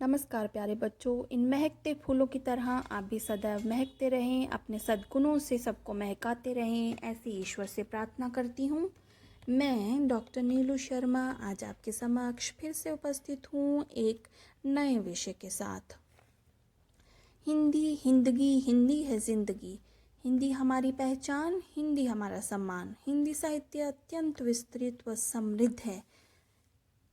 नमस्कार प्यारे बच्चों। इन महकते फूलों की तरह आप भी सदैव महकते रहें, अपने सद्गुणों से सबको महकाते रहें, ऐसी ईश्वर से प्रार्थना करती हूँ। मैं डॉक्टर नीलू शर्मा आज आपके समक्ष फिर से उपस्थित हूँ एक नए विषय के साथ। हिंदी हिंदगी, हिंदी है ज़िंदगी, हिंदी हमारी पहचान, हिंदी हमारा सम्मान। हिंदी साहित्य अत्यंत विस्तृत व समृद्ध है।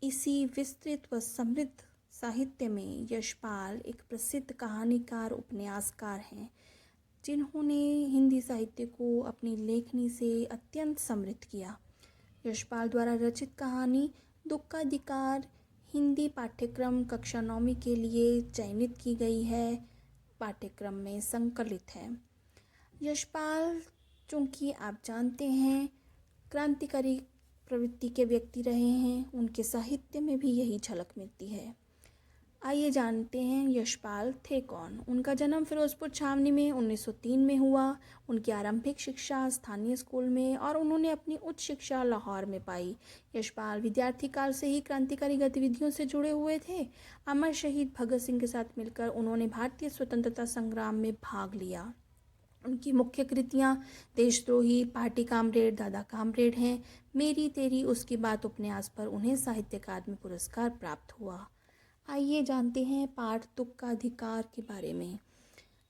इसी विस्तृत व समृद्ध साहित्य में यशपाल एक प्रसिद्ध कहानीकार उपन्यासकार हैं, जिन्होंने हिंदी साहित्य को अपनी लेखनी से अत्यंत समृद्ध किया। यशपाल द्वारा रचित कहानी दुख का अधिकार हिंदी पाठ्यक्रम कक्षा 9वीं के लिए चयनित की गई है, पाठ्यक्रम में संकलित है। यशपाल, चूँकि आप जानते हैं, क्रांतिकारी प्रवृत्ति के व्यक्ति रहे हैं, उनके साहित्य में भी यही झलक मिलती है। आइए जानते हैं यशपाल थे कौन। उनका जन्म फिरोजपुर छावनी में 1903 में हुआ। उनकी आरंभिक शिक्षा स्थानीय स्कूल में और उन्होंने अपनी उच्च शिक्षा लाहौर में पाई। यशपाल विद्यार्थी काल से ही क्रांतिकारी गतिविधियों से जुड़े हुए थे। अमर शहीद भगत सिंह के साथ मिलकर उन्होंने भारतीय स्वतंत्रता संग्राम में भाग लिया। उनकी मुख्य कृतियाँ देशद्रोही, पार्टी कामरेड, दादा कामरेड हैं। मेरी तेरी उसकी बात उपन्यास पर उन्हें साहित्य अकादमी पुरस्कार प्राप्त हुआ। आइए जानते हैं पाठ दुख का अधिकार के बारे में।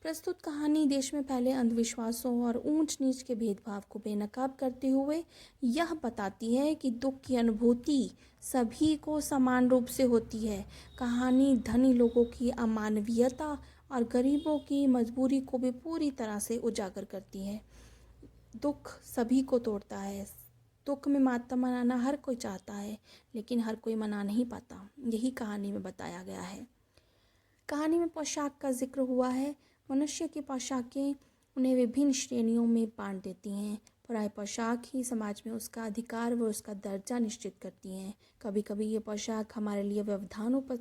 प्रस्तुत कहानी देश में फैले अंधविश्वासों और ऊंच नीच के भेदभाव को बेनकाब करते हुए यह बताती है कि दुख की अनुभूति सभी को समान रूप से होती है। कहानी धनी लोगों की अमानवीयता और गरीबों की मजबूरी को भी पूरी तरह से उजागर करती है। दुख सभी को तोड़ता है। दुख में मातम मनाना हर कोई चाहता है, लेकिन हर कोई मना नहीं पाता। यही कहानी में बताया गया है। कहानी में पोशाक का जिक्र हुआ है। मनुष्य की पोशाकें उन्हें विभिन्न श्रेणियों में बांट देती हैं। प्राय पोशाक ही समाज में उसका अधिकार व उसका दर्जा निश्चित करती हैं। कभी कभी ये पोशाक हमारे लिए व्यवधानों पर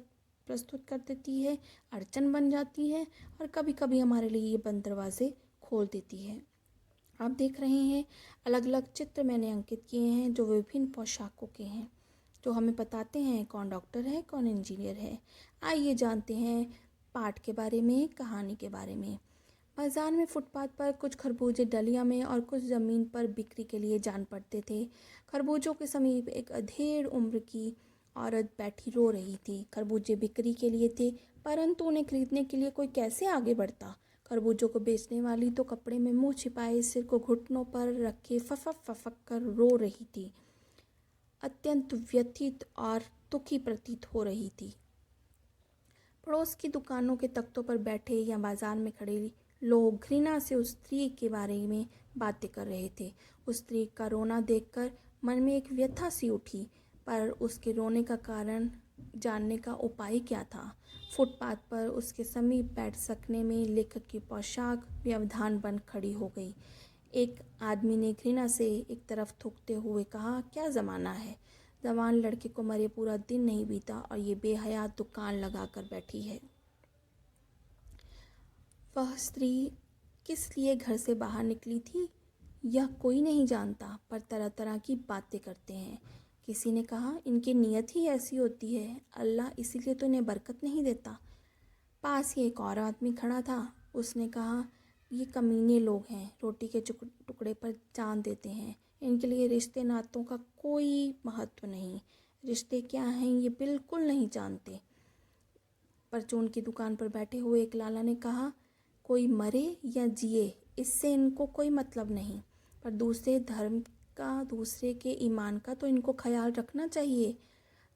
प्रस्तुत कर देती है, अड़चन बन जाती है, और कभी कभी हमारे लिए ये बंद दरवाजे खोल देती है। आप देख रहे हैं अलग अलग चित्र मैंने अंकित किए हैं जो विभिन्न पोशाकों के हैं, जो हमें बताते हैं कौन डॉक्टर है, कौन इंजीनियर है। आइए जानते हैं पाठ के बारे में, कहानी के बारे में। बाजार में फुटपाथ पर कुछ खरबूजे डलिया में और कुछ ज़मीन पर बिक्री के लिए जान पड़ते थे। खरबूजों के समीप एक अधेड़ उम्र की औरत बैठी रो रही थी। खरबूजे बिक्री के लिए थे, परंतु उन्हें खरीदने के लिए कोई कैसे आगे बढ़ता। खरबूजों को बेचने वाली तो कपड़े में मुंह छिपाए सिर को घुटनों पर रखे फफक फफक कर रो रही थी। अत्यंत व्यथित और दुखी प्रतीत हो रही थी। पड़ोस की दुकानों के तख्तों पर बैठे या बाजार में खड़े लोग घृणा से उस स्त्री के बारे में बातें कर रहे थे। उस स्त्री का रोना देखकर मन में एक व्यथा सी उठी, पर उसके रोने का कारण जानने का उपाय क्या था। फुटपाथ पर उसके समीप बैठ सकने में लेखक की पोशाक व्यवधान बन खड़ी हो गई। एक आदमी ने घृणा से एक तरफ थूकते हुए कहा, क्या ज़माना है। जवान लड़के को मरे पूरा दिन नहीं बीता और ये बेहया दुकान लगाकर बैठी है। वह स्त्री किस लिए घर से बाहर निकली थी यह कोई नहीं जानता, पर तरह तरह की बातें करते हैं। किसी ने कहा, इनकी नीयत ही ऐसी होती है, अल्लाह इसीलिए तो इन्हें बरकत नहीं देता। पास ही एक और आदमी खड़ा था। उसने कहा, ये कमीने लोग हैं, रोटी के टुकड़े पर जान देते हैं। इनके लिए रिश्ते नातों का कोई महत्व नहीं। रिश्ते क्या हैं ये बिल्कुल नहीं जानते। परचून की दुकान पर बैठे हुए एक लाला ने कहा, कोई मरे या जिए इससे इनको कोई मतलब नहीं, पर दूसरे धर्म का, दूसरे के ईमान का तो इनको ख्याल रखना चाहिए।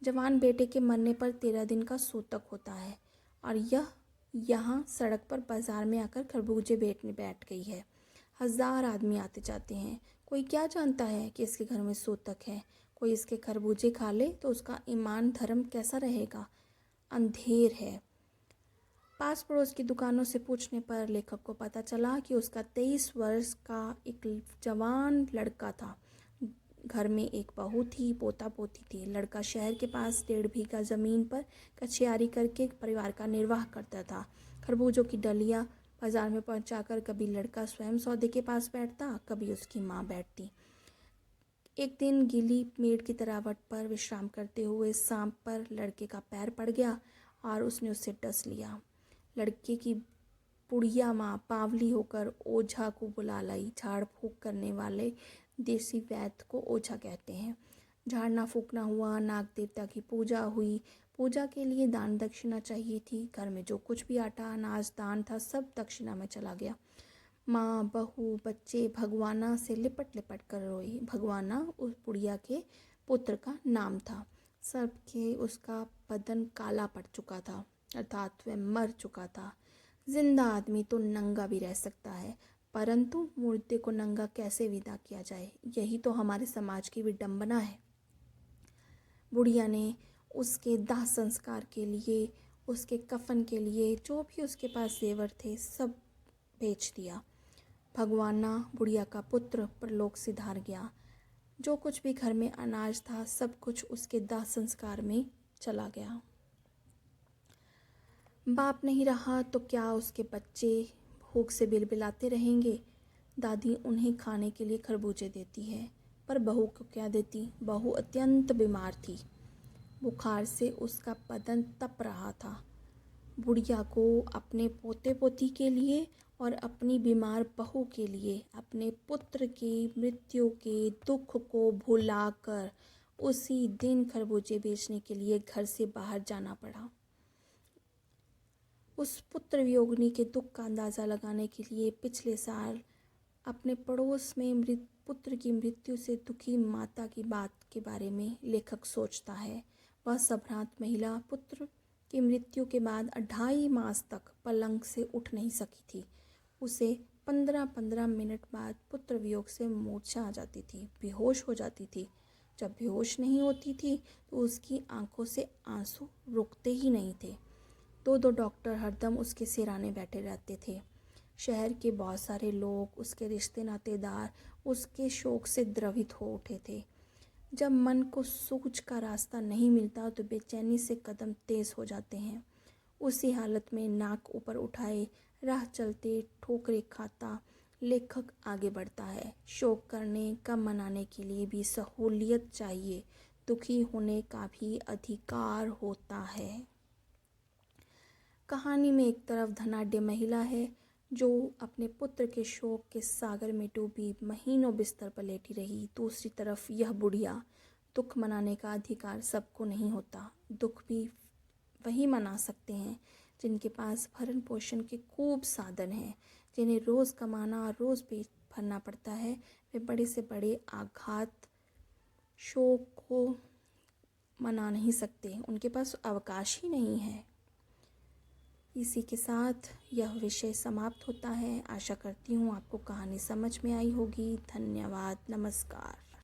जवान बेटे के मरने पर 13 दिन का सूतक होता है और यह यहाँ सड़क पर बाजार में आकर खरबूजे बेचने बैठ गई है। 1000 आदमी आते जाते हैं। कोई क्या जानता है कि इसके घर में सूतक है। कोई इसके खरबूजे खा ले तो उसका ईमान धर्म कैसा रहेगा। अंधेर है। पास पड़ोस की दुकानों से पूछने पर लेखक को पता चला कि उसका 23 वर्ष का एक जवान लड़का था। घर में एक बहू थी, पोता पोती थी। लड़का शहर के पास 1.5 बीघा ज़मीन पर कचियारी करके परिवार का निर्वाह करता था। खरबूजों की डलिया बाजार में पहुंचाकर कभी लड़का स्वयं सौदे के पास बैठता, कभी उसकी माँ बैठती। एक दिन गीली मेड़ की तरावट पर विश्राम करते हुए सांप पर लड़के का पैर पड़ गया और उसने उसे डस लिया। लड़के की बुढ़िया माँ पावली होकर ओझा को बुला लाई। झाड़ फूँक करने वाले देसी वैद्य को ओझा कहते हैं। झाड़ना फूकना हुआ, नाग देवता की पूजा हुई। पूजा के लिए दान दक्षिणा चाहिए थी। घर में जो कुछ भी आटा अनाज दान था सब दक्षिणा में चला गया। माँ, बहू, बच्चे भगवाना से लिपट लिपट कर रोई। भगवाना उस बुढ़िया के पुत्र का नाम था। सबके उसका बदन काला पड़ चुका था, अर्थात वह मर चुका था। जिंदा आदमी तो नंगा भी रह सकता है, परंतु मुर्दे को नंगा कैसे विदा किया जाए, यही तो हमारे समाज की विडंबना है। बुढ़िया ने उसके दाह संस्कार के लिए, उसके कफन के लिए जो भी उसके पास जेवर थे सब बेच दिया। भगवाना बुढ़िया का पुत्र परलोक सिधार गया। जो कुछ भी घर में अनाज था सब कुछ उसके दाह संस्कार में चला गया। बाप नहीं रहा तो क्या उसके बच्चे भूख से बिलबिलाते रहेंगे। दादी उन्हें खाने के लिए खरबूजे देती है, पर बहू को क्या देती। बहू अत्यंत बीमार थी, बुखार से उसका बदन तप रहा था। बुढ़िया को अपने पोते पोती के लिए और अपनी बीमार बहू के लिए अपने पुत्र की मृत्यु के दुख को भुलाकर उसी दिन खरबूजे बेचने के लिए घर से बाहर जाना पड़ा। उस पुत्र वियोगिनी के दुख का अंदाज़ा लगाने के लिए पिछले साल अपने पड़ोस में पुत्र की मृत्यु से दुखी माता की बात के बारे में लेखक सोचता है। वह संभ्रांत महिला पुत्र की मृत्यु के बाद 2.5 मास तक पलंग से उठ नहीं सकी थी। उसे 15-15 मिनट बाद पुत्र वियोग से मूर्छा आ जाती थी, बेहोश हो जाती थी। जब बेहोश नहीं होती थी तो उसकी आंखों से आंसू रुकते ही नहीं थे। 2 डॉक्टर हरदम उसके सिराने बैठे रहते थे। शहर के बहुत सारे लोग, उसके रिश्ते नातेदार उसके शोक से द्रवित हो उठे थे। जब मन को सूझ का रास्ता नहीं मिलता तो बेचैनी से कदम तेज हो जाते हैं। उसी हालत में नाक ऊपर उठाए राह चलते ठोकरे खाता लेखक आगे बढ़ता है। शोक करने, गम मनाने के लिए भी सहूलियत चाहिए। दुखी होने का भी अधिकार होता है। कहानी में एक तरफ धनाढ्य महिला है जो अपने पुत्र के शोक के सागर में डूबी महीनों बिस्तर पर लेटी रही। दूसरी तरफ यह बुढ़िया। दुख मनाने का अधिकार सबको नहीं होता। दुख भी वही मना सकते हैं जिनके पास भरण पोषण के खूब साधन हैं। जिन्हें रोज़ कमाना और रोज़ पेट भरना पड़ता है, वे बड़े से बड़े आघात शोक को मना नहीं सकते। उनके पास अवकाश ही नहीं है। इसी के साथ यह विषय समाप्त होता है। आशा करती हूँ आपको कहानी समझ में आई होगी। धन्यवाद। नमस्कार।